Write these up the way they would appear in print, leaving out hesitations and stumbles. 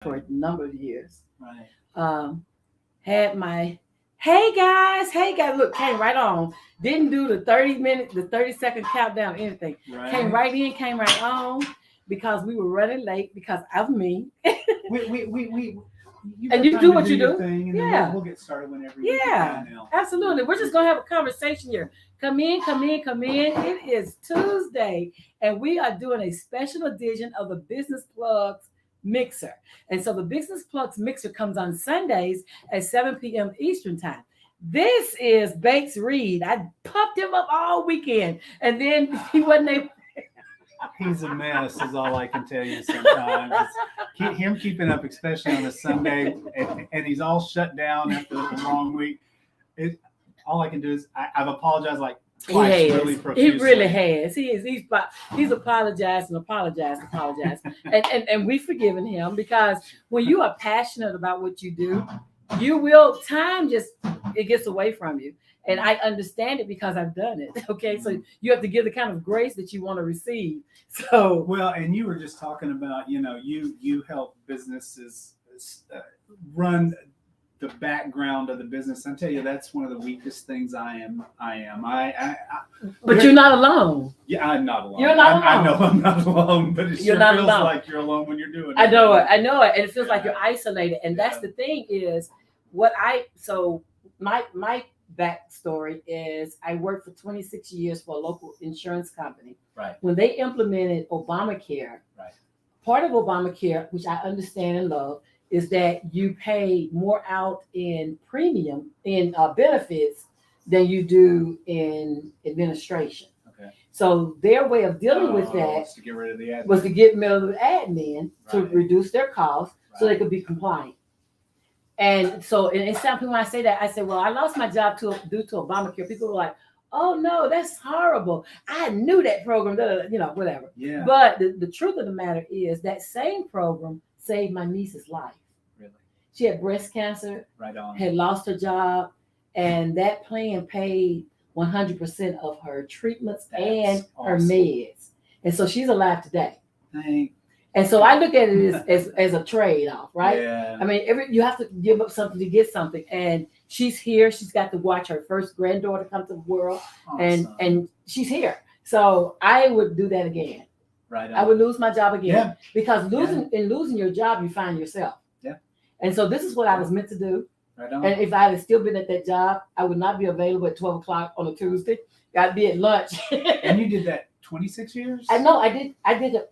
for a number of years. Right. Um, had my hey guys, look, came right on. Didn't do the 30 minute, the 30-second countdown, anything. Right. Came right in, came right on because we were running late because of me. We you And got you time do to what you your do. thing, and then Yeah. we'll get started whenever you get Yeah, done now. absolutely. We're just gonna have a conversation here. Come in, come in, come in. It is Tuesday, and we are doing a special edition of the Business Plugs Mixer. And so the Business Plugs Mixer comes on Sundays at 7 p.m. Eastern Time. This is Bates Reed. I pumped him up all weekend, and then he wasn't able. He's a mess, is all I can tell you. Sometimes him keeping up, especially on a Sunday, and he's all shut down after a long week. All I can do is I've apologized like twice, really profusely. He really has. He is. He's apologized and apologized, and we've forgiven him because when you are passionate about what you do, you will time just it gets away from you. And I understand it because I've done it. Okay, so you have to give the kind of grace that you want to receive. So well, and you were just talking about you help businesses run the background of the business. I tell you, that's one of the weakest things I am. But you're not alone. Yeah, I'm not alone. You're not alone. I know I'm not alone, but it sure You're not feels alone. like you're alone when you're doing it. I know it, and it feels like you're isolated. And that's the thing is my backstory is I worked for 26 years for a local insurance company. Right. When they implemented Obamacare, right. Part of Obamacare, which I understand and love, is that you pay more out in premium in benefits than you do in administration. Okay. So their way of dealing with that was to get rid of the admin. Was to get rid of the admin to Right. reduce their costs so Right. they could be compliant. And so, and it's something when I say that, I say, well, I lost my job due to Obamacare. People were like, oh no, that's horrible. I knew that program, whatever. Yeah. But the truth of the matter is that same program saved my niece's life. Really? She had breast cancer, right on. Had lost her job, and that plan paid 100% of her treatments and her meds. And so she's alive today. And so I look at it as a trade-off, right? Yeah. I mean, you have to give up something to get something. And she's here. She's got to watch her first granddaughter come to the world. Awesome. And she's here. So I would do that again. Right on. I would lose my job again. Yeah. Because losing your job, you find yourself. Yeah. And so this is what I was meant to do. Right on. And if I had still been at that job, I would not be available at 12 o'clock on a Tuesday. I'd be at lunch. And you did that 26 years? I know I did.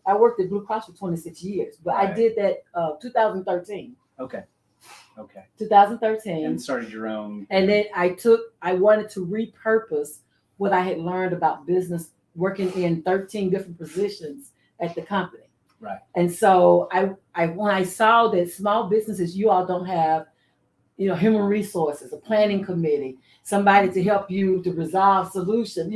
I worked at Blue Cross for 26 years, but right. I did that 2013. Okay. 2013. And started your own. And then I wanted to repurpose what I had learned about business working in 13 different positions at the company. Right. And so when I saw that small businesses, you all don't have, human resources, a planning committee, somebody to help you to resolve solutions,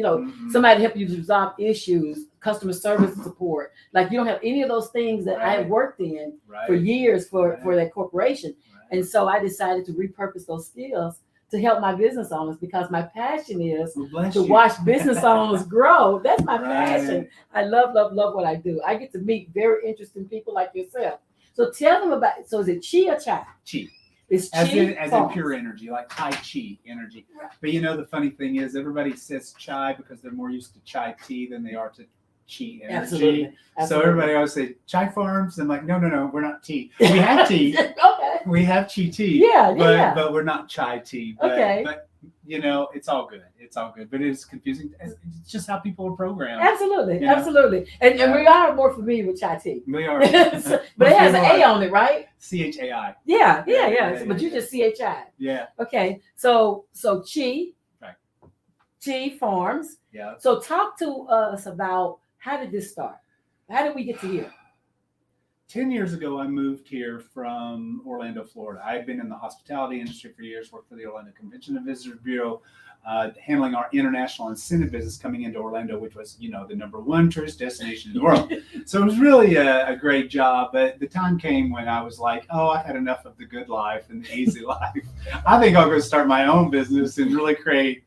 somebody to help you to resolve issues, customer service support. Like you don't have any of those things that I worked in for years for that corporation. Right. And so I decided to repurpose those skills to help my business owners because my passion is to watch business owners grow. That's my passion. I love what I do. I get to meet very interesting people like yourself. So tell them about, so is it chi or chai? Chi. It's as in pure energy, like Tai Chi energy. But the funny thing is everybody says chai because they're more used to chai tea than they are to chi energy. Absolutely. So everybody always say chai farms. I'm like, no, we're not tea. We have tea. Okay. We have chi tea. But we're not chai tea. But, okay. But it's all good. It's all good. But it's confusing. It's just how people are programmed. Absolutely. Absolutely. And we are more familiar with chai tea. We are. But it has an A on it, right? CHAI. Yeah. But you just CHI. Yeah. Okay. So chi. Right. Chi Farms. Yeah. So talk to us about how did this start? How did we get to here? 10 years ago, I moved here from Orlando, Florida. I had been in the hospitality industry for years, worked for the Orlando Convention and Visitors Bureau, handling our international incentive business coming into Orlando, which was, the number one tourist destination in the world. So it was really a great job. But the time came when I was like, I've had enough of the good life and the easy life. I think I'll go start my own business and really create,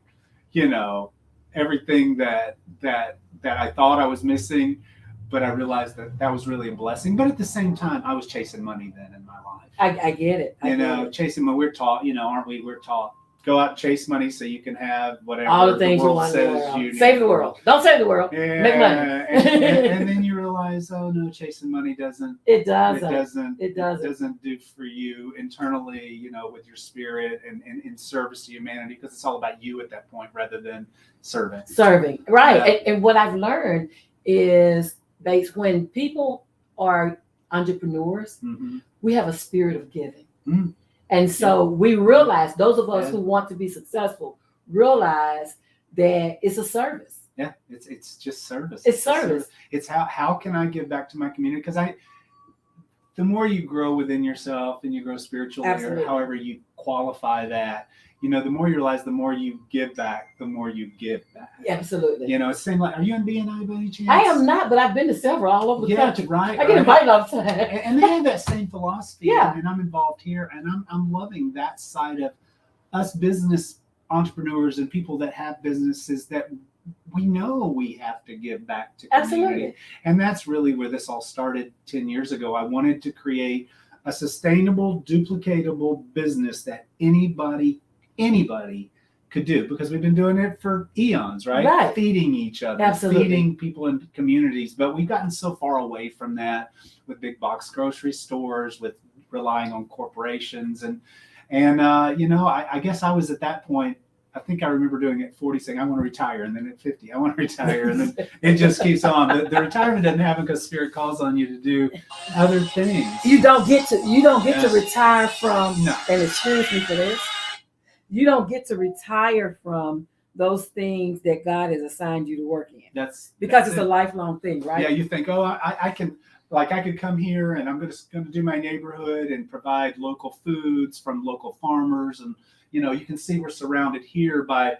everything that I thought I was missing. but I realized that was really a blessing. But at the same time, I was chasing money then in my life. I get it. Chasing money. We're taught, aren't we? We're taught, go out and chase money so you can have whatever all the things the world you want says you need. Save the world. Don't save the world. Yeah, make money. and then you realize, oh no, chasing money doesn't it doesn't do for you internally, with your spirit and in service to humanity, because it's all about you at that point rather than serving. Right. Yeah. And what I've learned is when people are entrepreneurs, we have a spirit of giving. And so we realize, those of us who want to be successful realize that it's a service. Yeah, it's just service. It's service. It's how can I give back to my community? Because the more you grow within yourself and you grow spiritually, Absolutely. or however you qualify that, the more you realize, the more you give back, the more you give back. Absolutely. It's the same like, are you in BNI by any chance? I am not, but I've been to several all over the country. Right. I get invited all the time. And they have that same philosophy. Yeah. And I'm involved here, and I'm loving that side of us business entrepreneurs and people that have businesses, that we know we have to give back to community. Absolutely. And that's really where this all started 10 years ago. I wanted to create a sustainable, duplicatable business that anybody could do, because we've been doing it for eons, right? Feeding each other, Absolutely. Feeding people in communities. But we've gotten so far away from that with big box grocery stores, with relying on corporations. And I guess I was at that point. I think I remember doing it at 40, saying, I want to retire. And then at 50, I want to retire. And then it just keeps on. The retirement doesn't happen because Spirit calls on you to do other things. You don't get to retire from, and excuse me for this, you don't get to retire from those things that God has assigned you to work in. That's it's a lifelong thing, right? Yeah, you think, I could come here and I'm going to do my neighborhood and provide local foods from local farmers. And, you can see we're surrounded here by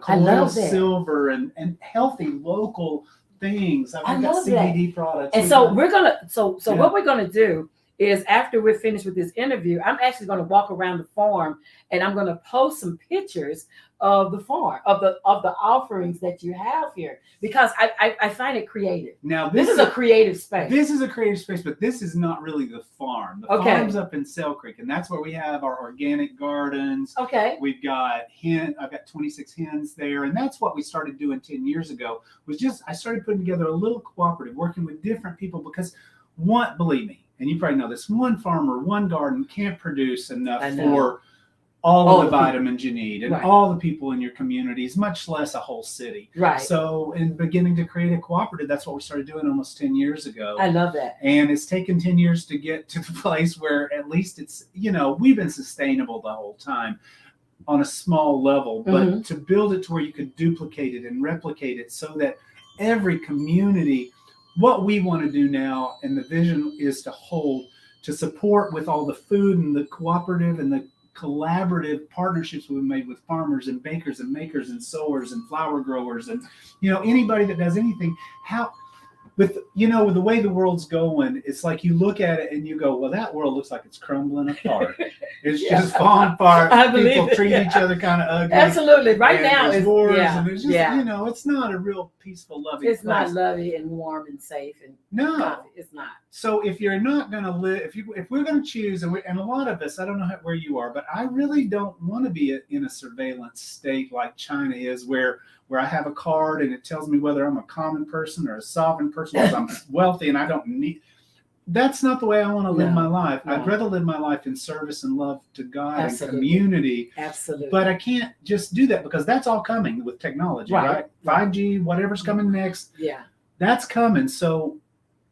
colloidal silver and healthy local things. We've got CBD products. And so we're going to, what we're going to do is, after we're finished with this interview, I'm actually going to walk around the farm and I'm going to post some pictures of the farm, of the offerings that you have here, because I find it creative. Now this is a creative space. This is a creative space, but this is not really the farm. The farm's up in Sale Creek, and that's where we have our organic gardens. Okay. We've got I've got 26 hens there, and that's what we started doing 10 years ago. I started putting together a little cooperative, working with different people, because believe me, and you probably know this, one farmer, one garden can't produce enough for all of the vitamins you need and all the people in your communities, much less a whole city. Right. So in beginning to create a cooperative, that's what we started doing almost 10 years ago. I love that. And it's taken 10 years to get to the place where at least it's, we've been sustainable the whole time on a small level, but to build it to where you could duplicate it and replicate it so that every community, what we want to do now, and the vision is to support with all the food and the cooperative and the collaborative partnerships we've made with farmers and bakers and makers and sowers and flower growers and anybody that does anything. With the way the world's going, it's like you look at it and you go, well, that world looks like it's crumbling apart. It's just falling apart. People treat each other kind of ugly. Absolutely. Right now it's wars, and there's just it's not a real peaceful, loving It's place. not loving and warm and safe and coffee. It's not. So if you're not going to live, if we're going to choose, and a lot of us, I don't know where you are, but I really don't want to be in a surveillance state like China is, where I have a card and it tells me whether I'm a common person or a sovereign person, because I'm wealthy and I don't need. That's not the way I want to live my life. No. I'd rather live my life in service and love to God and community. Absolutely. But I can't just do that, because that's all coming with technology, right? 5G, whatever's coming next. Yeah. That's coming. So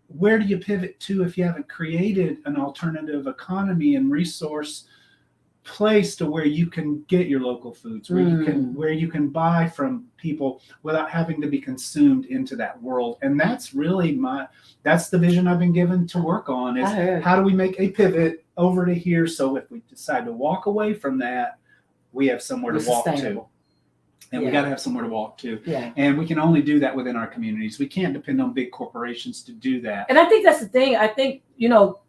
where do you pivot to if you haven't created an alternative economy and resource place to where you can get your local foods, where you can buy from people without having to be consumed into that world? And that's really that's the vision I've been given to work on, is how do we make a pivot over to here, so if we decide to walk away from that, we have somewhere to walk to. And we got to have somewhere to walk to. Yeah. And we can only do that within our communities. We can't depend on big corporations to do that. And I think that's the thing. I think,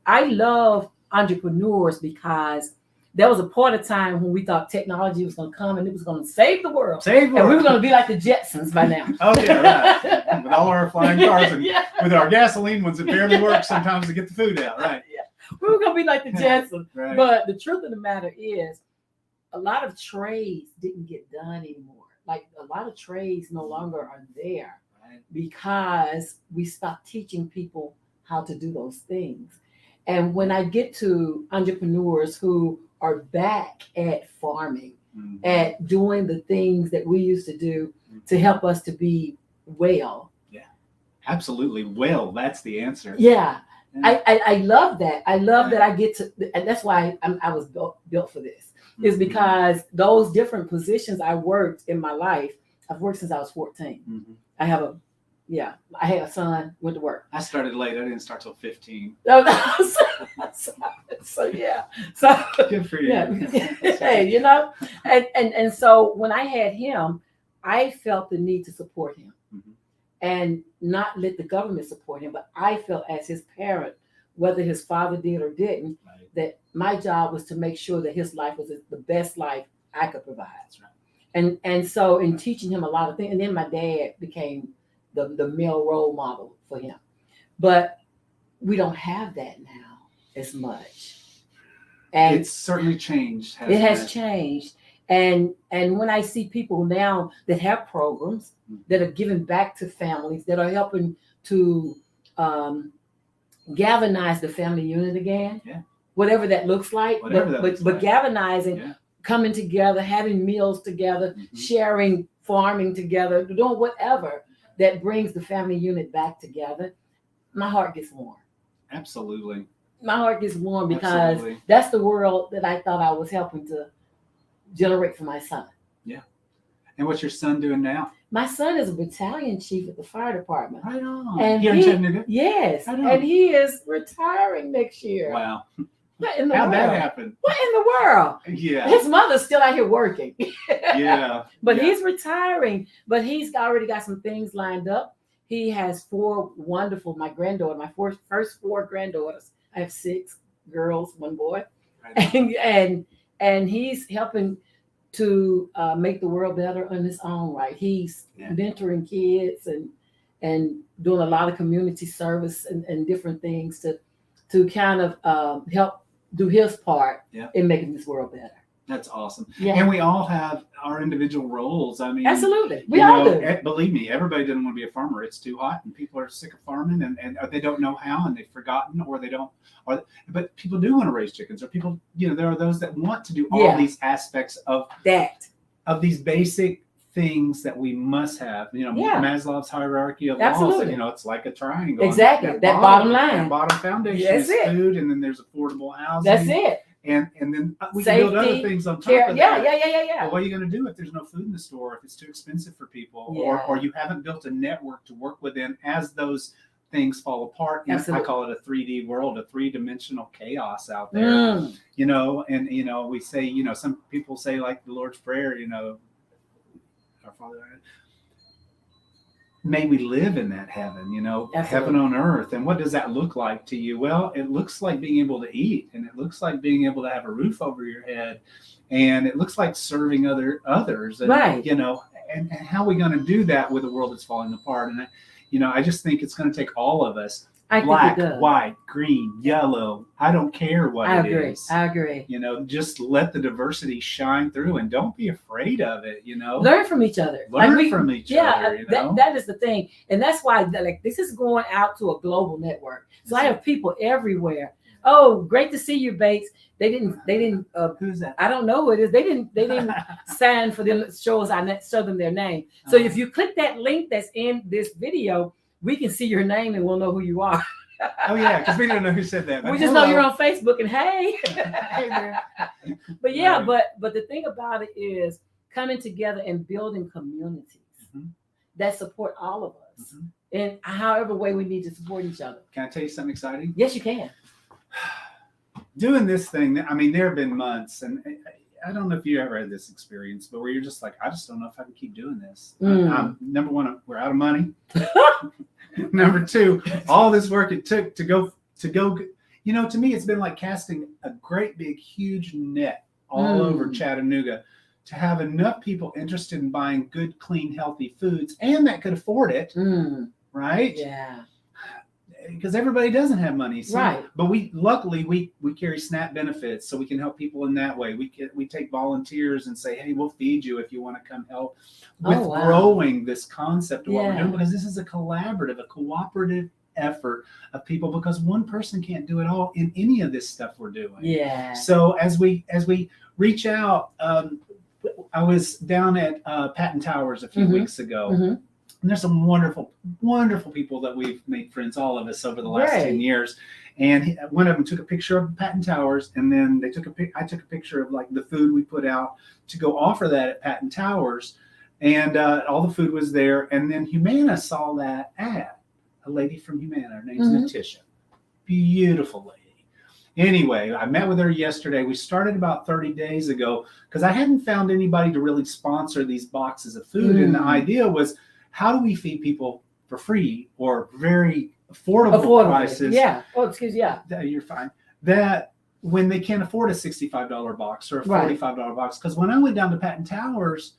I love entrepreneurs because there was a point of time when we thought technology was going to come and it was going to save the world. Save the And we world. were going to be like the Jetsons by now. Oh yeah, right. With all our flying cars and Yeah. with our gasoline ones that barely work sometimes to get the food out. Right. We were going to be like the Jetsons. Right. But the truth of the matter is, a lot of trades didn't get done anymore. Like a lot of trades no longer are there Right. because we stopped teaching people how to do those things. And when I get to entrepreneurs who are back at farming, Mhm. at doing the things that we used to do to help us to be well. Absolutely. Well, that's the answer. Yeah. Yeah. I love that. I love Yeah. that I get to, and that's why I was built for this. Is Mhm. because those different positions I worked in my life, I've worked since I was 14. Mhm. I had a son, went to work. I started late. I didn't start till 15. So yeah. So Good for you. yeah. Hey, and so when I had him, I felt the need to support him Mhm. and not let the government support him, but I felt as his parent, whether his father did or didn't, Right. that my job was to make sure that his life was the best life I could provide. That's right. And so in teaching him a lot of things, and then my dad became the male role model for him. But we don't have that now as much. And It's certainly changed. it has hasn't changed. And when I see people now that have programs that are giving back to families, that are helping to galvanize the family unit again, Yeah. whatever that looks like, Whatever that looks but like. galvanizing, Yeah. coming together, having meals together, Mhm. sharing, farming together, doing whatever that brings the family unit back together, my heart gets warm. Absolutely. My heart gets warm because Absolutely. that's the world that I thought I was helping to generate for my son. And what's your son doing now? My son is a battalion chief at the fire department. Right on. And Here in Chattanooga? yes, Right on. and he is retiring next year. Wow. What in the How'd world? that happen? What in the world? Yeah. His mother's still out here working. Yeah. But Yeah. he's retiring, but he's already got some things lined up. He has my granddaughter, my first four granddaughters. I have 6 girls, 1 boy. Right. And he's helping to make the world better on his own right. He's Yeah. mentoring kids and doing a lot of community service and different things to kind of help do his part Yeah. in making this world better. That's awesome. Yeah, And we all have our individual roles. I mean, absolutely. We you all know, do. Believe me, everybody doesn't want to be a farmer. It's too hot, and people are sick of farming, and they don't know how, and they've forgotten, or they don't. But people do want to raise chickens, or people, there are those that want to do all Yeah. these aspects of these basic things that we must have. Yeah. Maslow's hierarchy of Absolutely. laws. It's like a triangle. Exactly. That bottom line. That bottom foundation That's is it. food, and then there's affordable housing. That's it. And then we can build other Safety, things on top Care. of Yeah, that. yeah. Well, what are you going to do if there's no food in the store, if it's too expensive for people, Yeah. or you haven't built a network to work within as those things fall apart? Absolutely. I call it a 3D world, a 3-dimensional chaos out there. Mm. And we say, some people say like the Lord's Prayer, our Father, may we live in that heaven, Absolutely. heaven on earth. And what does that look like to you? Well, it looks like being able to eat, and it looks like being able to have a roof over your head, and it looks like serving others. And, Right. and how are we going to do that with a world that's falling apart? And I just think it's going to take all of us. I Black, think it does. white, green, yellow. I don't care what I it agree. is. I agree. Just let the diversity shine through, and don't be afraid of it. Learn from each other. Learn from each other. That is the thing, and that's why this is going out to a global network. So I have people everywhere. Oh, great to see you, Bates. They didn't. Who's that? I don't know who it is. They didn't sign for them. Show them their name. So if you click that link that's in this video, we can see your name and we'll know who you are. Oh yeah, because we don't know who said that. We just know you're on Facebook and hey. Hey there. But yeah, Right. but the thing about it is coming together and building communities Mhm. that support all of us Mhm. in however way we need to support each other. Can I tell you something exciting? Yes, you can. Doing this thing, there have been months, and I don't know if you ever had this experience, but where you're just like, I just don't know if I can keep doing this. Number one, we're out of money. Number two, all this work it took to go. To me, it's been like casting a great big huge net all over Chattanooga to have enough people interested in buying good, clean, healthy foods and that could afford it, right? Yeah. Because everybody doesn't have money, right? But luckily we carry SNAP benefits, so we can help people in that way. We take volunteers and say, hey, we'll feed you if you want to come help with growing this concept of what we're doing, because this is a collaborative, a cooperative effort of people, because one person can't do it all in any of this stuff we're doing. Yeah. So as we reach out, I was down at Patton Towers a few weeks ago. And there's some wonderful, wonderful people that we've made friends, all of us, over the last 10 years. And one of them took a picture of Patton Towers, and then I took a picture of like the food we put out to go offer that at Patton Towers. And all the food was there. And then Humana saw that ad. A lady from Humana, her name's Natisha. Beautiful lady. Anyway, I met with her yesterday. We started about 30 days ago because I hadn't found anybody to really sponsor these boxes of food. And the idea was, how do we feed people for free or very affordable prices? Yeah. Oh, excuse me. Yeah. You're fine. That when they can't afford a $65 box or a $45 box. Because when I went down to Patton Towers,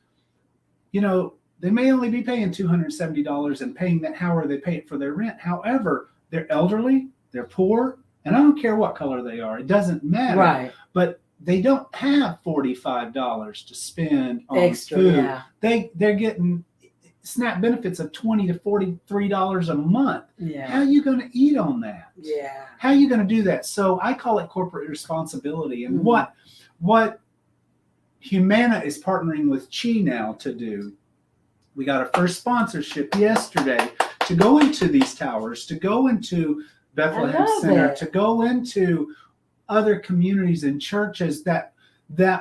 you know, they may only be paying $270 and paying that however they pay it for their rent. However, they're elderly, they're poor, and I don't care what color they are. It doesn't matter. Right. But they don't have $45 to spend on extra food. Yeah. They're getting SNAP benefits of $20 to $43 a month. Yeah. How are you going to eat on that? Yeah. How are you going to do that? So I call it corporate responsibility. And what Humana is partnering with Chi now to do, we got our first sponsorship yesterday to go into these towers, to go into Bethlehem Center, to go into other communities and churches that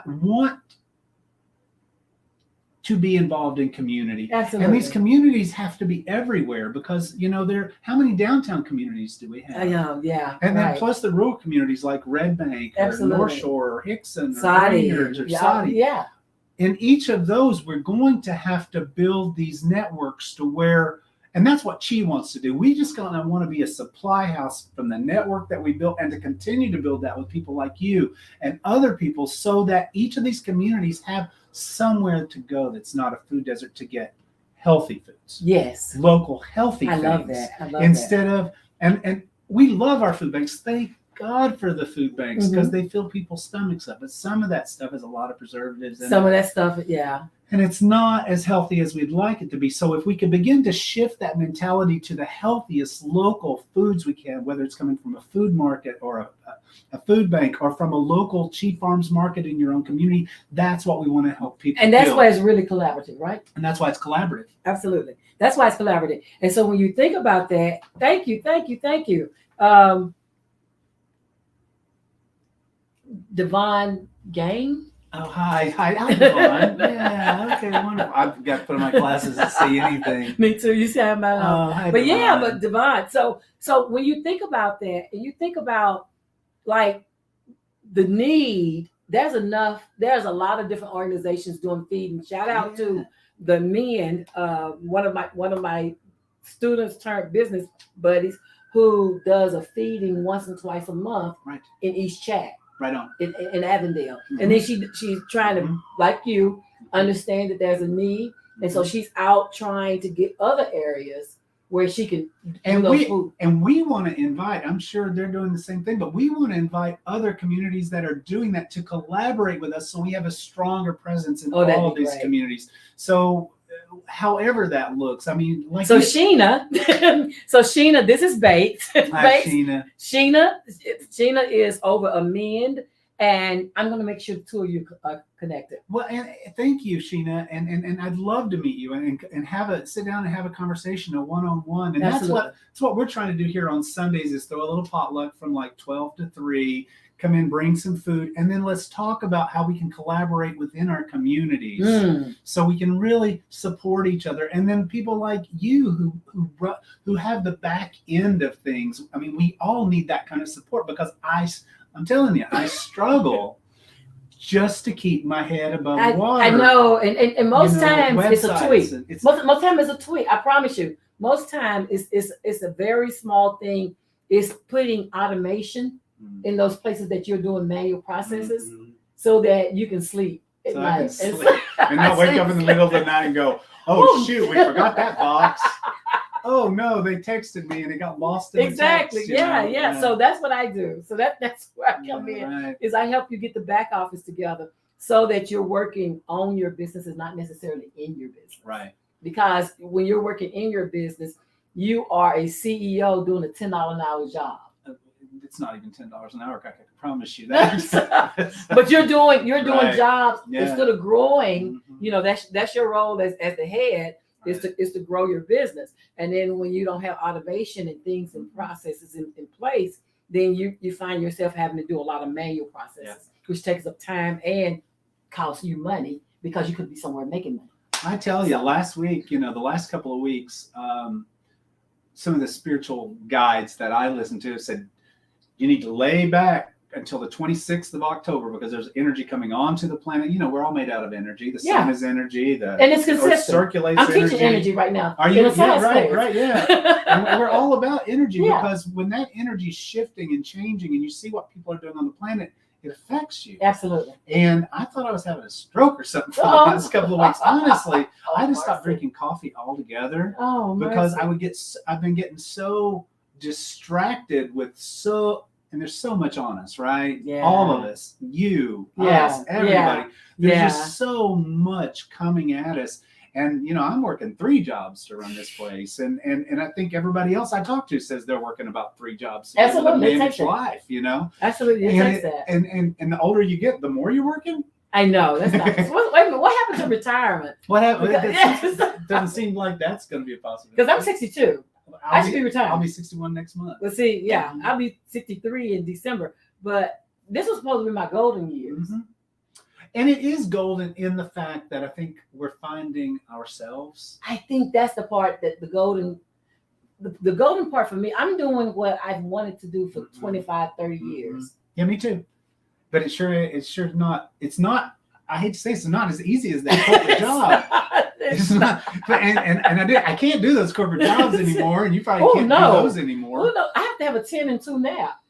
want to be involved in community. Absolutely. And these communities have to be everywhere because, you know, how many downtown communities do we have? Yeah. And then plus the rural communities like Red Bank or North Shore or Hickson or Brainerd or Saudi. Yeah. In each of those, we're going to have to build these networks to where, and that's what Chi wants to do. We just want to be a supply house from the network that we built and to continue to build that with people like you and other people so that each of these communities have somewhere to go that's not a food desert to get healthy foods. Yes. Local healthy things. I love that. Instead of, and we love our food banks. Thank God for the food banks because they fill people's stomachs up. But some of that stuff has a lot of preservatives in it. Some of that stuff, yeah. And it's not as healthy as we'd like it to be. So if we could begin to shift that mentality to the healthiest local foods we can, whether it's coming from a food market or a food bank or from a local Chi Farms market in your own community, that's what we want to help people And that's build. why it's really collaborative, right? And that's why it's collaborative. Absolutely. That's why it's collaborative. And so when you think about that, thank you. Devon Gang. Oh, hi, Devon. Yeah, okay, wonderful. I've got to put on my glasses to see anything. Me too. You see how my hi, but Devon. yeah, but Devon. So when you think about that, and you think about like the need, there's a lot of different organizations doing feeding. Shout out to the men. One of my students turned business buddies who does a feeding once and twice a month in East Chat. Right on. In Avondale. And then she's trying to, like you, understand that there's a need. And so she's out trying to get other areas where she can food. And we want to invite, I'm sure they're doing the same thing, but we want to invite other communities that are doing that to collaborate with us so we have a stronger presence in all of these communities. So however that looks, I mean, like Sheena, this is Bates. Hi, Sheena. Sheena is over Amend, and I'm going to make sure the two of you are connected. Well, and thank you, Sheena, and I'd love to meet you and sit down and have a conversation, a one-on-one, and that's what we're trying to do here on Sundays is throw a little potluck from like 12 to 3. Come in, bring some food, and then let's talk about how we can collaborate within our communities so we can really support each other. And then people like you who have the back end of things. I mean, we all need that kind of support because I'm telling you, I struggle just to keep my head above water. I know, and most times it's a tweet. Most time it's a tweet. I promise you. Most time it's a very small thing. It's putting automation in those places that you're doing manual processes so that you can sleep at So night. I can sleep and not wake up in the middle of the night and go, oh shoot, we forgot that box. Oh no, they texted me and it got lost in Exactly. the text. Yeah. So that's what I do. So that's where I come in. Right. Is I help you get the back office together so that you're working on your business and not necessarily in your business. Right. Because when you're working in your business, you are a CEO doing a $10 an hour job. It's not even $10 an hour, I can promise you that. But you're doing Right. jobs Yeah. instead of growing. Mhm. That's your role as the head. Right. Is to grow your business. And then when you don't have automation and things and processes in place, then you find yourself having to do a lot of manual processes, which takes up time and costs you money because you could be somewhere making money. I tell you, last week, the last couple of weeks, some of the spiritual guides that I listened to said, you need to lay back until the 26th of October because there's energy coming onto the planet. We're all made out of energy. The sun is energy. And it's consistent. Circulates I'm teaching energy right now. Are you? Yeah, class. right, yeah. And we're all about energy because when that energy is shifting and changing and you see what people are doing on the planet, it affects you. Absolutely. And I thought I was having a stroke or something for the last couple of weeks. Honestly, I just stopped drinking coffee altogether because I've been getting so distracted with and there's so much on us, right? Yeah. All of us, you, us, everybody. There's just so much coming at us. And, I'm working 3 jobs to run this place. And I think everybody else I talk to says they're working about 3 jobs to manage life, Absolutely. It takes that. And the older you get, the more you're working. I know. That's not, wait a minute. What happened to retirement? What happened? It doesn't seem like that's going to be a possibility. Because I'm 62. I should be retired. I'll be 61 next month. Well, see, I'll be 63 in December. But this was supposed to be my golden years. Mm-hmm. And it is golden in the fact that I think we're finding ourselves. I think that's the part that the golden part for me, I'm doing what I've wanted to do for 25, 30 years. Yeah, me too. But it's not, I hate to say it's not as easy as that corporate job. It's not, and I can't do those corporate jobs anymore, and you probably can't do those anymore. Oh, no, I have to have a 10 and 2 nap.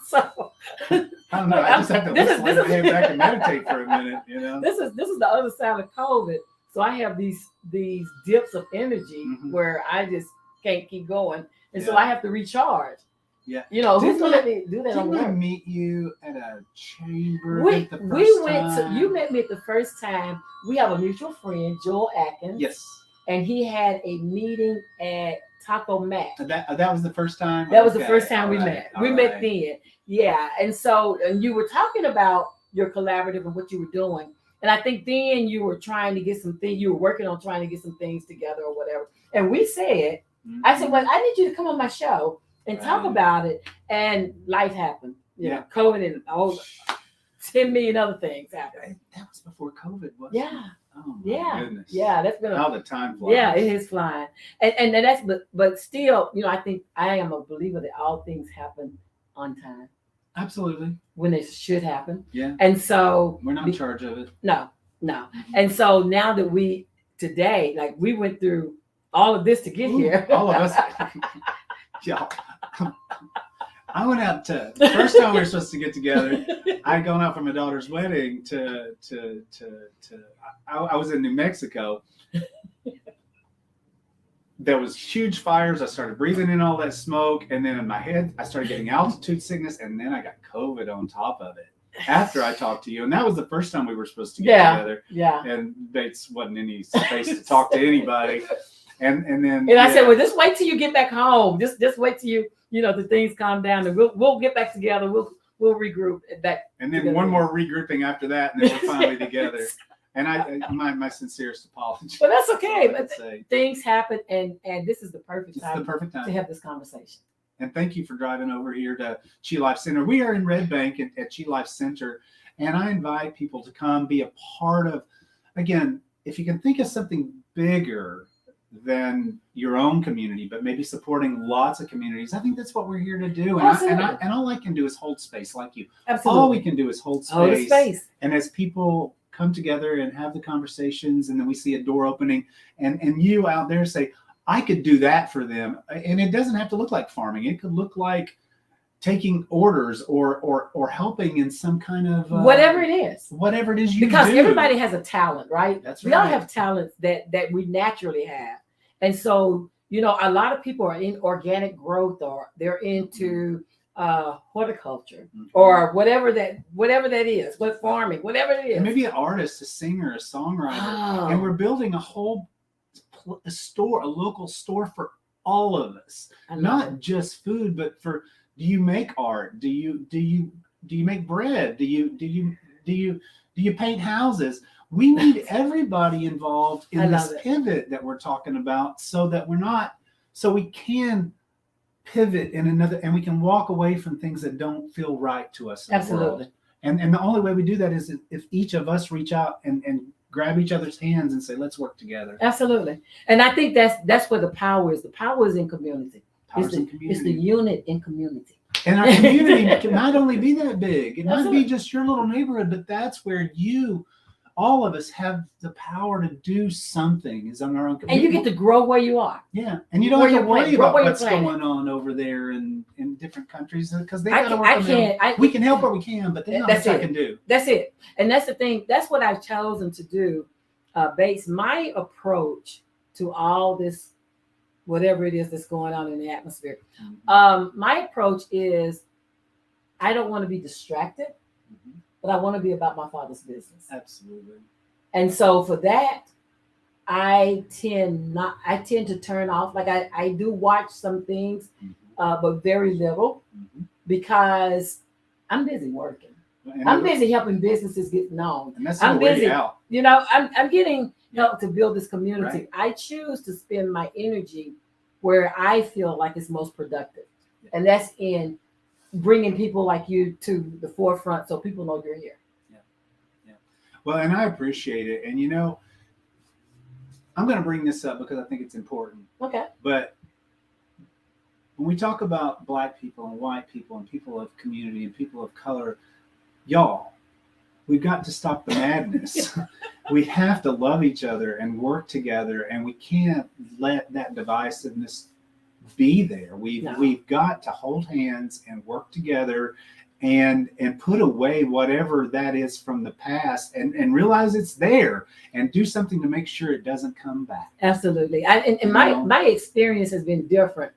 So I don't know. I just have to lay my head back and meditate for a minute. This is the other side of COVID. So I have these dips of energy where I just can't keep going, and so I have to recharge. Yeah. Who's gonna let me do that? Didn't I meet you at a chamber? You met me at the first time. We have a mutual friend, Joel Atkins. Yes. And he had a meeting at Taco Mac. That was the first time? That was the first time we met. We met then. Yeah. And so you were talking about your collaborative and what you were doing. And I think then you were trying to get you were working on trying to get some things together or whatever. And we said, I said, well, I need you to come on my show and talk about it. And life happened. COVID and all 10 million other things happened. That was before COVID, wasn't it? Yeah. Oh my goodness. Yeah, that's been how the time flies. Yeah, it is flying. And that's but still, I think I am a believer that all things happen on time. Absolutely. When it should happen. Yeah. And so we're not in charge of it. No. And so now that we went through all of this to get here. All of us. Yeah. I went out the first time we were supposed to get together. I'd gone out for my daughter's wedding I was in New Mexico. There was huge fires. I started breathing in all that smoke. And then in my head, I started getting altitude sickness. And then I got COVID on top of it after I talked to you. And that was the first time we were supposed to get together. Yeah. And Bates wasn't any space to talk to anybody. And then I said, well, just wait till you get back home. Just wait till the things calm down, and we'll get back together. We'll regroup back. And then one more regrouping after that, and then we're finally together. And my sincerest apology. But that's okay. But things happen, and this is the perfect time to have this conversation. And thank you for driving over here to Chi Life Center. We are in Red Bank at Chi Life Center, and I invite people to come be a part of. Again, if you can think of something bigger than your own community, but maybe supporting lots of communities. I think that's what we're here to do. And all I can do is hold space like you. Absolutely. All we can do is hold space. And as people come together and have the conversations, and then we see a door opening, and you out there say, I could do that for them. And it doesn't have to look like farming. It could look like taking orders or helping in some kind of whatever it is. Whatever it is you Because do. everybody has a talent, right? That's we all right. have talents that we naturally have. And so, a lot of people are in organic growth, or they're into horticulture, or whatever that is, what farming, whatever it is. And maybe an artist, a singer, a songwriter, and we're building a whole a local store for all of us. Not just food, but for, do you make art? Do you make bread? Do you paint houses? We need everybody involved in this pivot that we're talking about, so that we can pivot in another, and we can walk away from things that don't feel right to us. Absolutely. And the only way we do that is if each of us reach out and grab each other's hands and say, let's work together. Absolutely. And I think that's where the power is. The power is in community. It's the unit in community. And our community can not only be that big, it might be just your little neighborhood, but that's where all of us have the power to do something, is on our own community. And you get to grow where you are. Yeah. And you don't have to worry about what's going on over there in different countries, because they got to work on them. We can help where we can, but there's not much I can do. That's it. And that's the thing. That's what I've chosen to do. Base my approach to all this, whatever it is that's going on in the atmosphere. My approach is, I don't want to be distracted, but I want to be about my Father's business. Absolutely. And so for that, I tend to turn off. Like I do watch some things, but very little, because I'm busy working. I'm busy helping businesses get known. And that's I'm busy. Out. I'm getting help to build this community. Right. I choose to spend my energy where I feel like it's most productive, and that's in bringing people like you to the forefront, so people know you're here. Yeah. Well, and I appreciate it. And I'm going to bring this up because I think it's important. Okay. But when we talk about Black people and white people and people of community and people of color, y'all, we've got to stop the madness. We have to love each other and work together, and we can't let that divisiveness be there. We've got to hold hands and work together and put away whatever that is from the past, and realize it's there, and do something to make sure it doesn't come back. Absolutely. My experience has been different.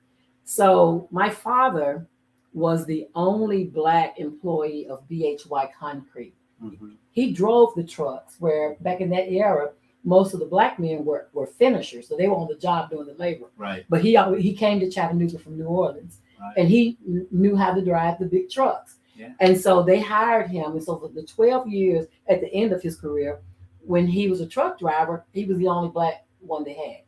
So my father was the only Black employee of BHY Concrete. He drove the trucks, where back in that era, most of the Black men were finishers, so they were on the job doing the labor. Right. But he came to Chattanooga from New Orleans, and he knew how to drive the big trucks. Yeah. And so they hired him. And so for the 12 years at the end of his career, when he was a truck driver, he was the only Black one they had.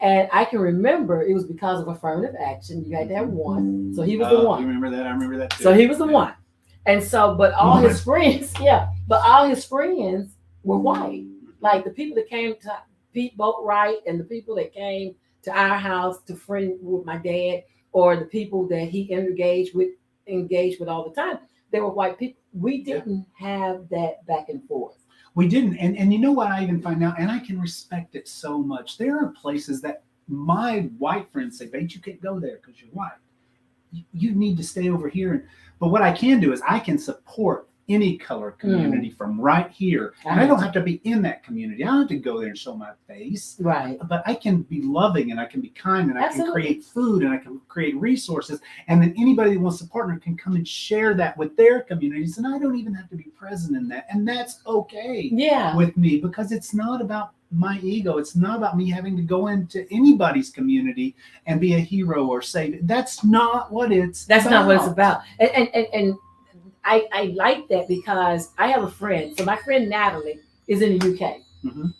And I can remember it was because of affirmative action. You had to have one. So he was the one. You remember that? I remember that too. So he was the one. And so, but all his friends, were white. Like the people that came to Pete Boatwright, and the people that came to our house to friend with my dad, or the people that he engaged with all the time, they were white people. We didn't have that back and forth. We didn't. And you know what I even find out, and I can respect it so much. There are places that my white friends say, Bates, you can't go there because you're white. You need to stay over here. But what I can do is I can support any color community from right here. And I don't have to be in that community. I don't have to go there and show my face. Right. But I can be loving, and I can be kind, and I can create food, and I can create resources. And then anybody that wants to partner can come and share that with their communities. And I don't even have to be present in that. And that's okay with me, because it's not about my ego. It's not about me having to go into anybody's community and be a hero or save it. That's not what it's about. Not what it's about. And I like that, because I have a friend. So my friend Natalie is in the UK,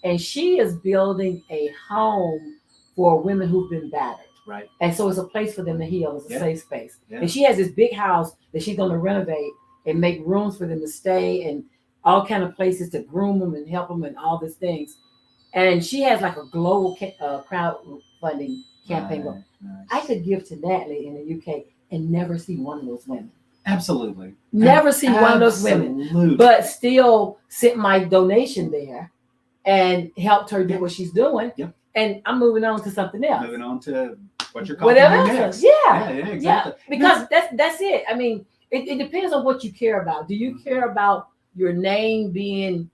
and she is building a home for women who've been battered. Right. And so it's a place for them to heal. It's a safe space. Yeah. And she has this big house that she's going to renovate and make rooms for them to stay, and all kind of places to groom them and help them and all these things. And she has like a global crowdfunding campaign going. Nice. I could give to Natalie in the UK and never see one of those women. Absolutely. Never see one of those women, but still sent my donation there and helped her do what she's doing. Yep. And I'm moving on to something else. Moving on to what you're calling next. Yeah, exactly. yeah. Because that's it. I mean, it depends on what you care about. Do you care about your name being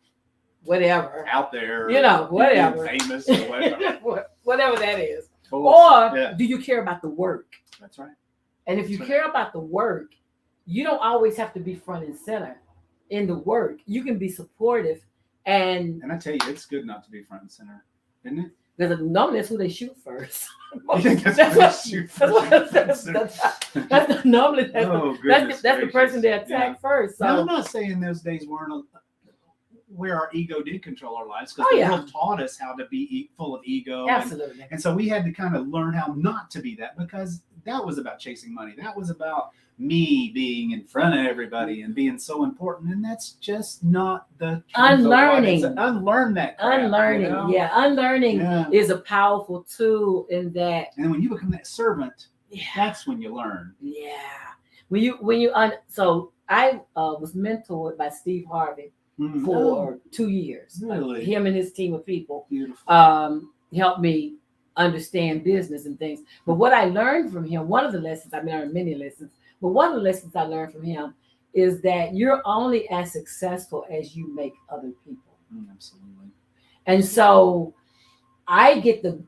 whatever out there, whatever, being famous or whatever, whatever that is, cool. or do you care about the work? That's right. And if you care about the work, you don't always have to be front and center in the work. You can be supportive, and I tell you, it's good not to be front and center, isn't it? Because normally that's who they shoot first. Normally that's the person they attack first. So. Now, I'm not saying those days weren't where our ego did control our lives, because the world taught us how to be full of ego. Absolutely. And so we had to kind of learn how not to be that, because that was about chasing money. That was about me being in front of everybody and being so important. And that's just not the unlearning. Unlearn that crap, unlearning. Unlearning is a powerful tool in that. And when you become that servant, that's when you learn. Yeah. So I was mentored by Steve Harvey for 2 years. Really? Him and his team of people helped me understand business and things. But what I learned from him, one of the lessons, I learned many lessons, but one of the lessons I learned from him is that you're only as successful as you make other people. Absolutely. And so I get the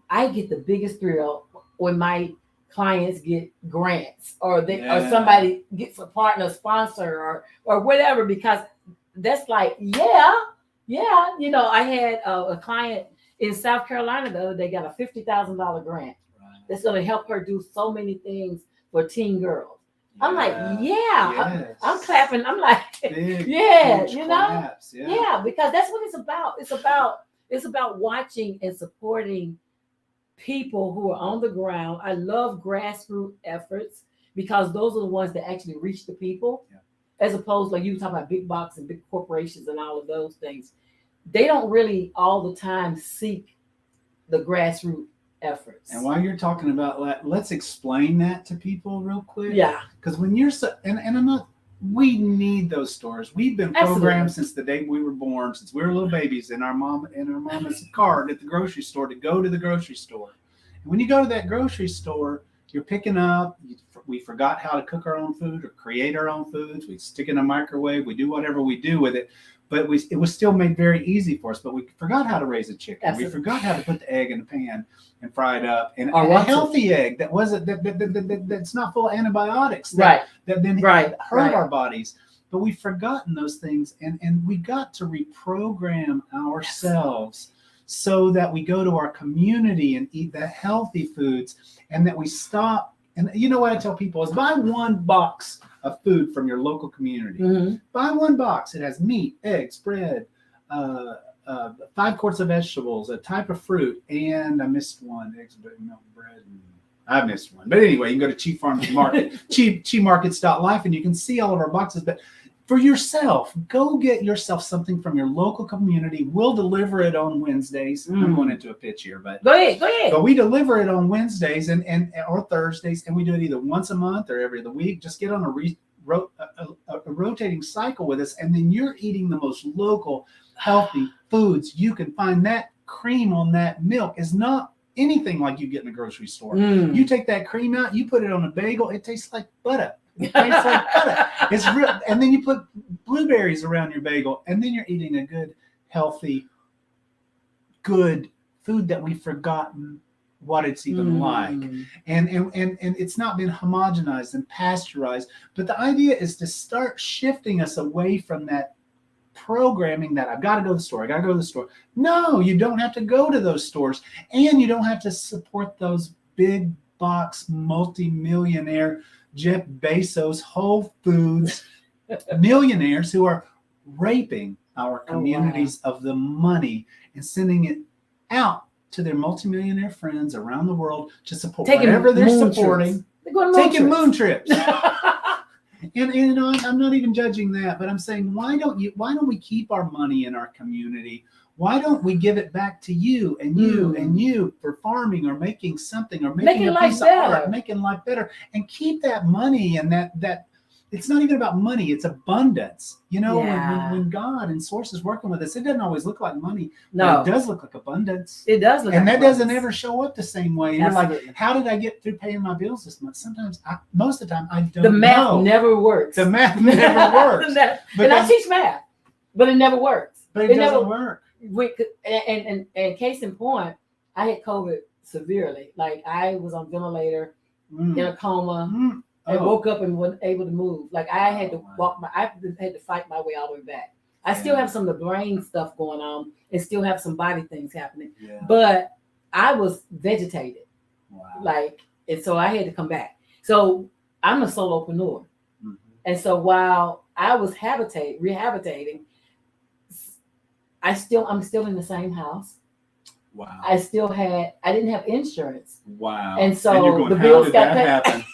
biggest thrill when my clients get grants or somebody gets a partner, sponsor or whatever, because that's like, I had a client in South Carolina the other day got a $50,000 grant that's going to help her do so many things for teen girls. I'm like, I'm clapping. I'm like, big, claps, because that's what it's about. It's about watching and supporting people who are on the ground. I love grassroots efforts because those are the ones that actually reach the people, as opposed, like you were talking about big box and big corporations and all of those things. They don't really all the time seek the grassroots efforts. And while you're talking about that, let's explain that to people real quick. Yeah. Because when you're we need those stores. We've been programmed since the day we were born, since we were little babies, in our mama's card at the grocery store to go to the grocery store. And when you go to that grocery store, you're picking up, we forgot how to cook our own food or create our own foods. We stick it in a microwave. We do whatever we do with it. But it was still made very easy for us. But we forgot how to raise a chicken. Absolutely. We forgot how to put the egg in the pan and fry it up. And a healthy egg that's not full of antibiotics that then hurt our bodies. But we've forgotten those things, and we got to reprogram ourselves so that we go to our community and eat the healthy foods, and that we stop. And you know what I tell people is buy one box of food from your local community. Mm-hmm. Buy one box. It has meat, eggs, bread, 5 quarts of vegetables, a type of fruit, and I missed one, eggs, milk, bread. I missed one. But anyway, you can go to Cheap Farmers Market, cheapmarkets.life, and you can see all of our boxes. But for yourself, go get yourself something from your local community. We'll deliver it on Wednesdays. I'm going into a pitch here, but go ahead. But we deliver it on Wednesdays or Thursdays, and we do it either once a month or every other week. Just get on a rotating cycle with us, and then you're eating the most local, healthy foods you can find. That cream on that milk is not anything like you get in the grocery store. You take that cream out, you put it on a bagel, it tastes like butter. It tastes like butter. It's real. And then you put blueberries around your bagel, and then you're eating a good, healthy, good food that we've forgotten what it's even like. And it's not been homogenized and pasteurized. But the idea is to start shifting us away from that programming that I've got to go to the store. No, you don't have to go to those stores, and you don't have to support those big box multi-millionaire Jeff Bezos, Whole Foods millionaires who are raping our communities of the money and sending it out to their multimillionaire friends around the world to support whatever they're supporting. Taking moon trips. And I'm not even judging that, but I'm saying, why don't we keep our money in our community? Why don't we give it back to you and you for farming or making something or making a piece of art, making life better, and keep that money and that it's not even about money. It's abundance. Yeah. When God and Source is working with us, it doesn't always look like money. No, But it does look like abundance. it does look And like that doesn't abundance. ever show up the same way. And you're Absolutely. like, how did I get through paying my bills this month? Sometimes, most of the time, I don't The math know. never works. The math never works. The math- But and I that's- teach math, but it never works. But it doesn't work. And case in point, I had COVID severely. Like I was on ventilator, in a coma, Mm. and Oh. woke up and wasn't able to move. Like I had to wow. I had to fight my way all the way back. I still have some of the brain stuff going on and still have some body things happening. Yeah. But I was vegetated. Wow. Like, and so I had to come back. So I'm a solopreneur. Mhm. And so while I was rehabilitating, I'm still in the same house. Wow. I didn't have insurance. Wow. And so you're going, the how bills did got that paid. happen?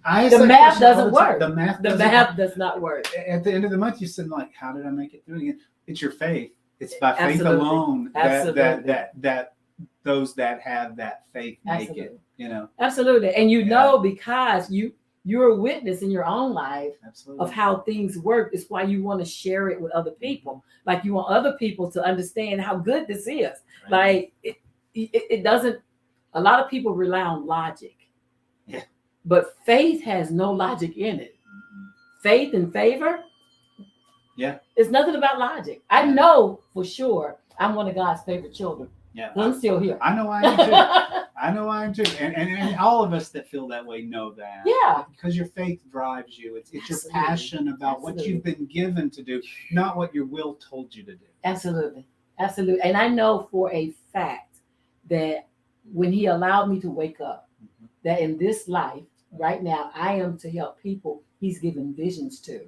I The ask that math question all doesn't the time. work. The math The doesn't math work. does not work. At the end of the month, you said, like, how did I make it through again? It's your faith. It's by faith Absolutely. alone Absolutely. that those that have that faith make Absolutely. it. Absolutely. And Yeah. know because you're a witness in your own life Absolutely. of how things work. It's why you want to share it with other people. Like you want other people to understand how good this is. Right. Like it doesn't. A lot of people rely on logic. Yeah. But faith has no logic in it. Mhm. Faith and favor. Yeah. It's nothing about logic. I Yeah. know for sure I'm one of God's favorite children. Yeah. I'm still here. I know I am too. I know I am too. And all of us that feel that way know that. Yeah. Because your faith drives you. It's your Absolutely. passion about what Absolutely. you've been given to do, not what your will told you to do. Absolutely. Absolutely. And I know for a fact that when he allowed me to wake up, Mhm. that in this life, right now, I am to help people he's given visions to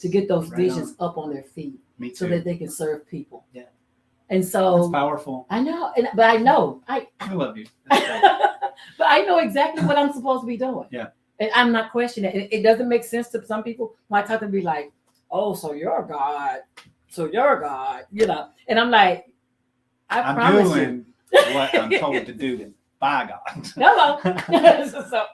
get those Right visions up on their feet Me too. so that they can serve people. Yeah. And That's so powerful. I know, but I know, I love you. That's great. but I know exactly what I'm supposed to be doing. Yeah. And I'm not questioning it. It doesn't make sense to some people when I talk to them, be like, oh, so you're God. And I'm like, I I'm promise doing what I'm told to do by God. Hello. So,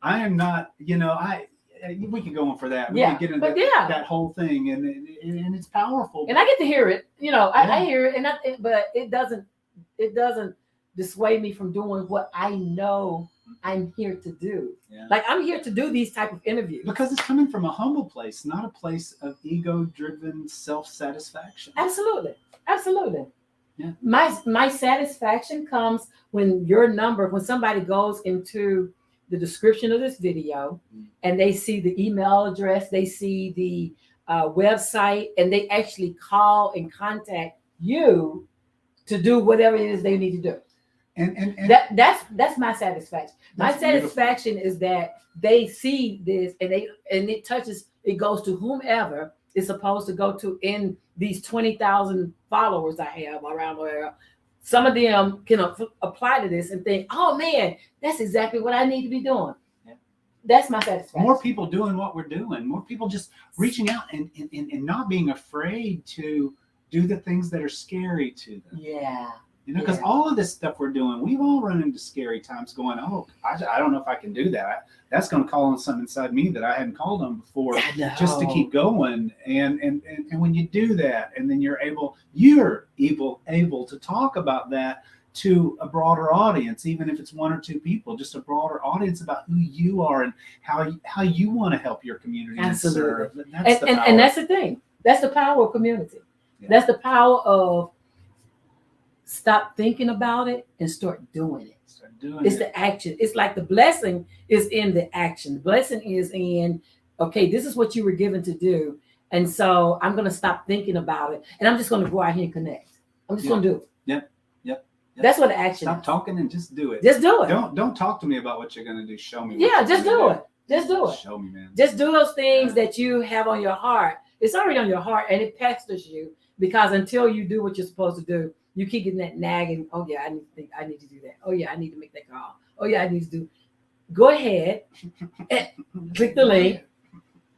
I am not, we could go on for that. We Yeah, could get into but yeah. that whole thing, and it's powerful. and I get to hear it, Yeah. I hear it, but it doesn't dissuade me from doing what I know I'm here to do. Yeah. Like I'm here to do these type of interviews. Because it's coming from a humble place, not a place of ego-driven self-satisfaction. Absolutely. Yeah. My satisfaction comes when somebody goes into the description of this video and they see the email address, they see the website, and they actually call and contact you to do whatever it is they need to do. And That's my satisfaction. My That's beautiful. satisfaction is that they see this and it goes to whomever it's supposed to go to in these 20,000 followers I have around the world. Some of them can apply to this and think, oh man, that's exactly what I need to be doing. Yeah. That's my satisfaction. more people doing what we're doing, more people just reaching out and not being afraid to do the things that are scary to them. Yeah. Because all of this stuff we're doing, we've all run into scary times going, oh, I don't know if I can do that. That's going to call on something inside me that I hadn't called on before, just to keep going. And when you do that, and then you're able to talk about that to a broader audience, even if it's one or two people, just a broader audience about who you are and how you want to help your community. Absolutely. And serve. And that's the thing. That's the power of community. Yeah. That's the power of stop thinking about it and start doing it. Start doing It's it. the action. It's like the blessing is in the action. The blessing is in, okay, this is what you were given to do. And so I'm going to stop thinking about it. And I'm just going to go out here and connect. I'm just going to do it. Yep. That's what the action Stop is. talking and just do it. Just do it. Don't talk to me about what you're going to do. Show me. what Yeah, you're just gonna do it. Just do it. Show me, man. Just do those things that you have on your heart. It's already on your heart and it pesters you because until you do what you're supposed to do, you keep getting that nagging. Oh yeah, I need to do that. Oh yeah, I need to make that call. Oh yeah, I need to do. Go ahead and click the link.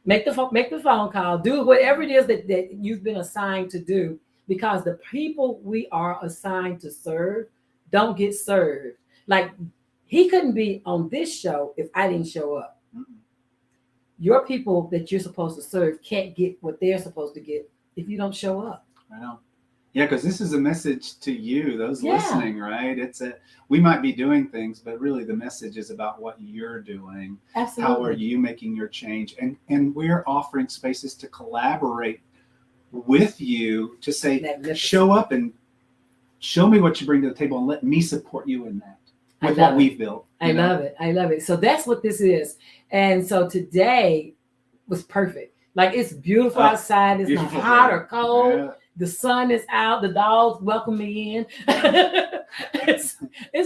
Make the phone call. Do whatever it is that you've been assigned to do, because the people we are assigned to serve don't get served. Like he couldn't be on this show if I didn't show up. Mm-mm. your people that you're supposed to serve can't get what they're supposed to get if you don't show up. I know. Yeah, because this is a message to you, those Yeah. listening, right? We might be doing things, but really the message is about what you're doing. Absolutely. How are you making your change? And we're offering spaces to collaborate with you to say, Magnificent. show up and show me what you bring to the table and let me support you in that with what we've built. I love it. I love it. So that's what this is. And so today was perfect. Like, it's beautiful outside. It's not hot or cold. Yeah. The sun is out. The dogs welcome me in. It's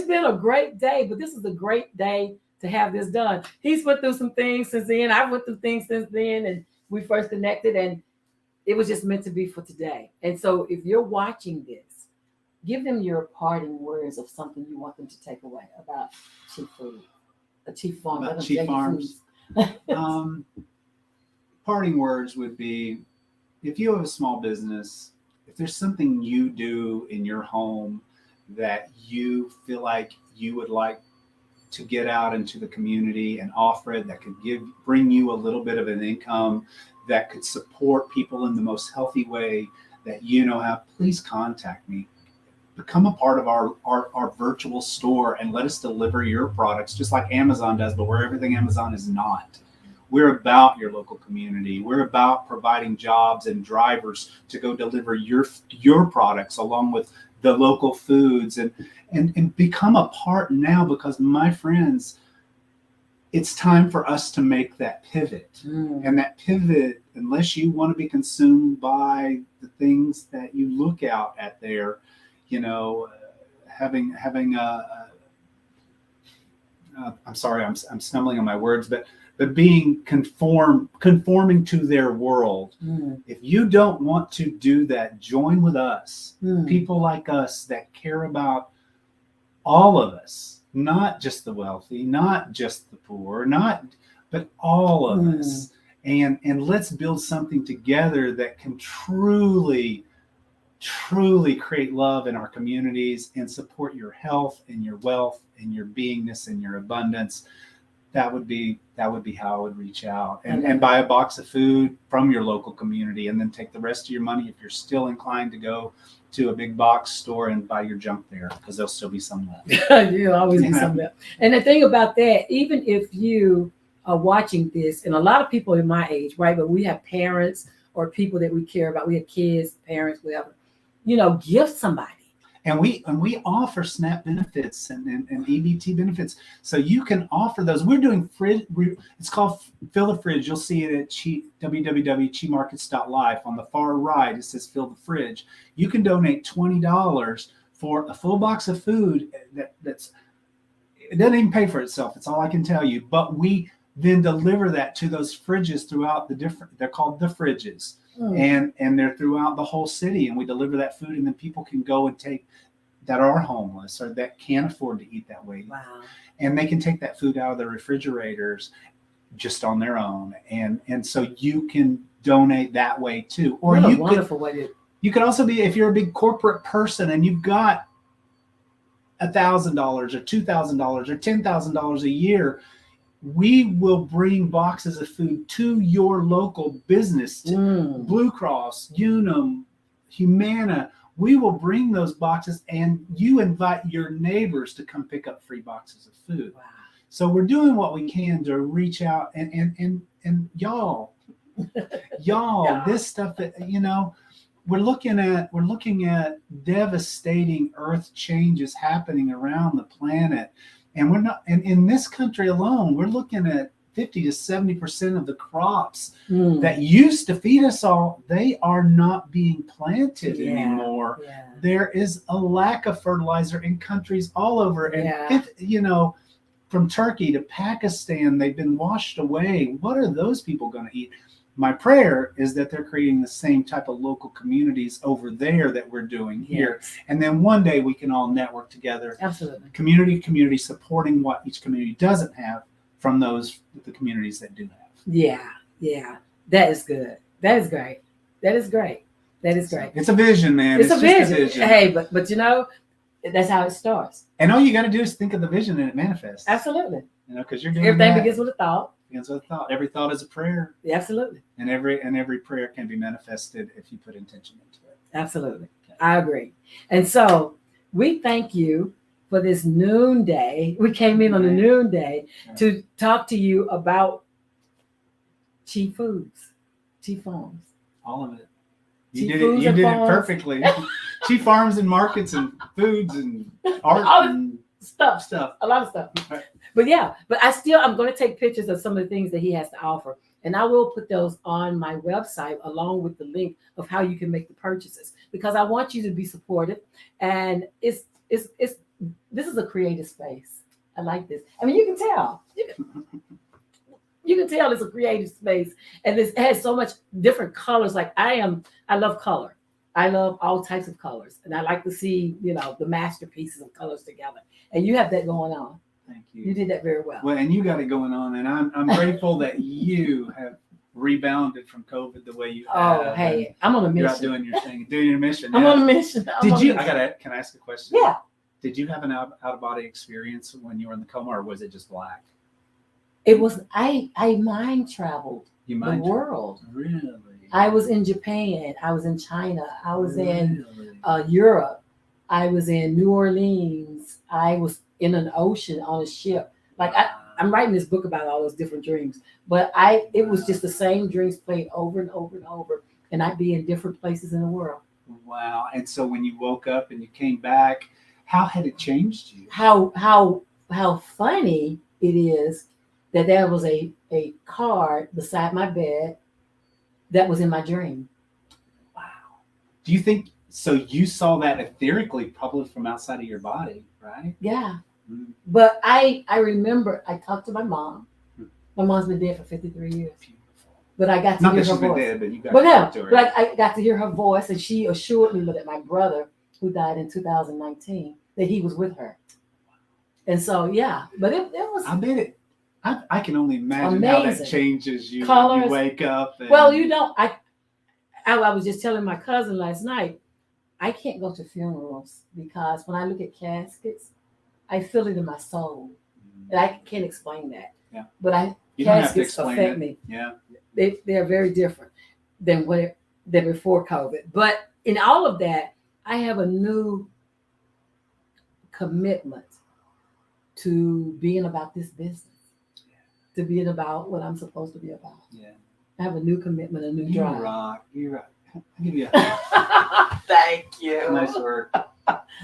been a great day, but this is a great day to have this done. He's went through some things since then. I went through things since then, and we first connected, and it was just meant to be for today. And so if you're watching this, give them your parting words of something you want them to take away about Chief Food, Chief Farms. About Chief Farms. Parting words would be, if you have a small business, if there's something you do in your home that you feel like you would like to get out into the community and offer it, that could bring you a little bit of an income, that could support people in the most healthy way that you know how, please contact me. Become a part of our virtual store and let us deliver your products just like Amazon does, but where everything Amazon is not. We're about your local community. We're about providing jobs and drivers to go deliver your products along with the local foods and become a part now, because my friends, it's time for us to make that pivot. And that pivot, unless you want to be consumed by the things that you look out at there, you know, having I'm sorry, I'm stumbling on my words, but being conforming to their world. If you don't want to do that, join with us, people like us that care about all of us, not just the wealthy, not just the poor, but all of us. And let's build something together that can truly create love in our communities and support your health and your wealth and your beingness and your abundance. That would be how I would reach out and buy a box of food from your local community, and then take the rest of your money, if you're still inclined to go to a big box store, and buy your junk there, because there'll still be some left. There'll always be some left. And the thing about that, even if you are watching this, and a lot of people in my age, right? But we have parents or people that we care about. We have kids, parents, whatever. You know, give somebody. And we offer SNAP benefits and EBT benefits, so you can offer those. We're doing fridge. It's called Fill the Fridge. You'll see it at www.chemarkets.live. On the far right, it says Fill the Fridge. You can donate $20 for a full box of food. It doesn't even pay for itself. That's all I can tell you. But we then deliver that to those fridges throughout they're called the fridges. And they're throughout the whole city, and we deliver that food, and then people can go and take that are homeless or that can't afford to eat that way. Wow. And they can take that food out of their refrigerators just on their own. And so you can donate that way too. Or what a wonderful way. You could also be, if you're a big corporate person and you've got $1,000 or $2,000 or $10,000 a year, we will bring boxes of food to your local business, Blue Cross, Unum, Humana. We will bring those boxes, and you invite your neighbors to come pick up free boxes of food. Wow. So we're doing what we can to reach out and y'all, this stuff that, you know, we're looking at devastating earth changes happening around the planet. And we're not, and in this country alone, we're looking at 50 to 70% of the crops that used to feed us all, they are not being planted anymore. Yeah. There is a lack of fertilizer in countries all over. And, from Turkey to Pakistan, they've been washed away. What are those people going to eat? My prayer is that they're creating the same type of local communities over there that we're doing here. Yes. And then one day we can all network together. Absolutely. Community supporting what each community doesn't have from the communities that do have. Yeah. That is good. That is great. It's a vision, man. It's a vision. Hey, but you know, that's how it starts. And all you got to do is think of the vision and it manifests. Absolutely. You know, because you're doing everything that. begins with a thought. begins with a thought. Every thought is a prayer. Absolutely. And every prayer can be manifested if you put intention into it. Absolutely. Okay. I agree. And so we thank you for this noonday. We came in on the noonday to talk to you about cheap foods, cheap farms. All of it. You did it perfectly. Cheap farms and markets and foods and art and stuff. A lot of stuff. Right. But I'm going to take pictures of some of the things that he has to offer. And I will put those on my website along with the link of how you can make the purchases, because I want you to be supported. And this is a creative space. I like this. I mean, you can tell. You can tell it's a creative space, and this has so much different colors. Like I love color. I love all types of colors, and I like to see, the masterpieces of colors together. And you have that going on. Thank you. You did that very well. Well, and you got it going on, and I'm grateful that you have rebounded from COVID the way you have. Oh, hey, I'm on a mission. You're out doing your thing, doing your mission. I'm on a mission. Can I ask a question? Yeah. Did you have an out of body experience when you were in the coma, or was it just black? It was, I mind traveled the world. Really? I was in Japan. I was in China. I was in Europe. I was in New Orleans. I was in an ocean on a ship. Like I'm writing this book about all those different dreams, but it was just the same dreams played over and over and over. And I'd be in different places in the world. Wow. And so when you woke up and you came back, how had it changed you? How funny it is that there was a card beside my bed that was in my dream. Wow. Do you think, so you saw that etherically, probably from outside of your body, right? Yeah. Mm-hmm. But I remember I talked to my mom. My mom's been dead for 53 years. Beautiful. But I got to hear her voice. Dead, but you got to talk to her. But I got to hear her voice, and she assured me that my brother, who died in 2019, that he was with her. And so, but it was. I bet it. I can only imagine how that changes you. Colors. You wake up. And... Well, I was just telling my cousin last night, I can't go to funerals because when I look at caskets, I feel it in my soul. And I can't explain that. Yeah. But caskets affect me. Yeah. They're very different than before COVID. But in all of that, I have a new commitment to being about this business. To being about what I'm supposed to be about. Yeah. I have a new commitment, a new drive. You rock. I'll give you Thank you. Nice work.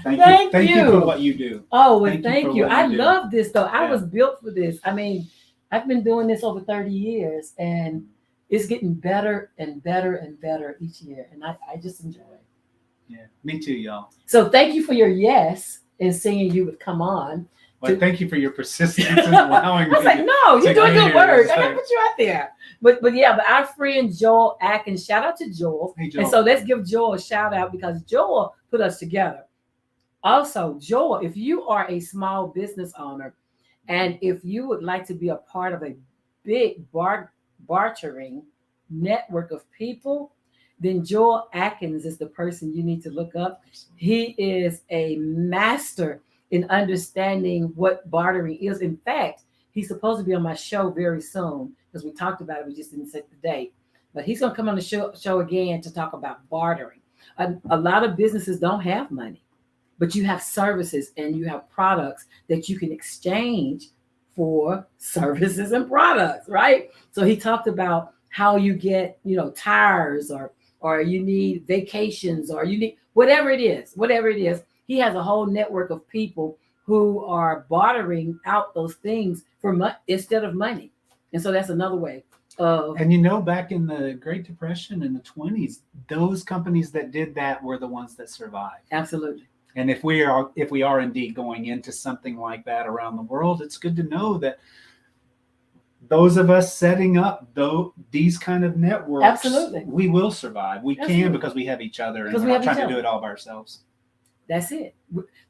Thank you for what you do. Oh, well, thank you. I love this, though. I was built for this. I mean, I've been doing this over 30 years, and it's getting better and better and better each year. And I just enjoy it. Yeah, me too, y'all. So thank you for your yes in saying you would come on. Well, thank you for your persistence in allowing me. I was like, no, you're doing good work. I gotta put you out there. But our friend Joel Atkins, shout out to Joel. Hey, Joel. And so let's give Joel a shout out because Joel put us together. Also, Joel, if you are a small business owner and if you would like to be a part of a big bartering network of people, then Joel Atkins is the person you need to look up. He is a master in understanding what bartering is. In fact, he's supposed to be on my show very soon because we talked about it. We just didn't set the date. But he's going to come on the show again to talk about bartering. A lot of businesses don't have money, but you have services and you have products that you can exchange for services and products, right? So he talked about how you get, tires or you need vacations or you need whatever it is. He has a whole network of people who are bartering out those things for instead of money. And so that's another way of. And back in the Great Depression in the 1920s, those companies that did that were the ones that survived. Absolutely. And if we are indeed going into something like that around the world, it's good to know that those of us setting up these kind of networks, absolutely, we will survive. We can because we have each other, and we're not trying to do it all by ourselves. That's it.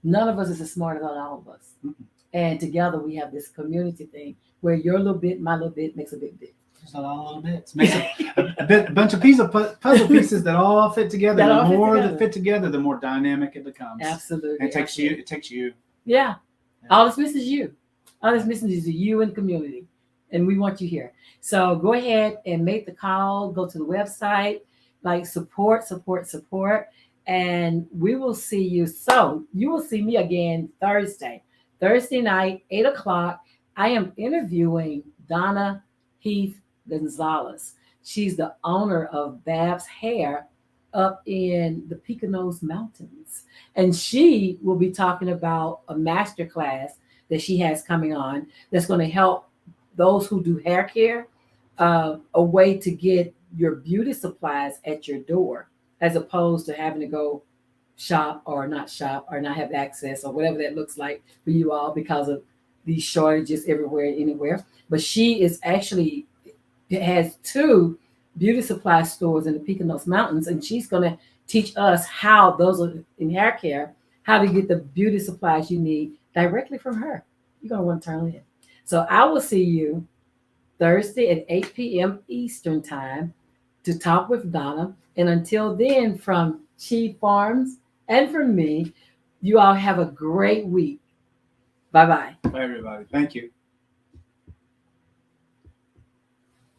None of us is as smart as all of us. Mm-hmm. And together we have this community thing where your little bit, my little bit makes a big bit. Just a little bit. Makes a bunch of puzzle pieces that all fit together. The more that fit together, the more dynamic it becomes. Absolutely. And it takes you. Yeah. All that's missing is you. All that's missing is you and community. and we want you here. So go ahead and make the call. Go to the website, like support, support, support, and we will see you. So you will see me again Thursday night, 8 o'clock. I am interviewing Donna Heath Gonzalez. She's the owner of Bab's Hair up in the Poconos Mountains. And she will be talking about a master class that she has coming on that's going to help those who do hair care, a way to get your beauty supplies at your door as opposed to having to go shop or not have access or whatever that looks like for you all because of these shortages everywhere, anywhere. But she is actually has two beauty supply stores in the Poconos Mountains, and she's going to teach us how those are in hair care, how to get the beauty supplies you need directly from her. You're going to want to turn in. So I will see you Thursday at 8 p.m. Eastern Time to talk with Donna. And until then, from Chi Farms and from me, you all have a great week. Bye-bye. Bye, everybody. Thank you.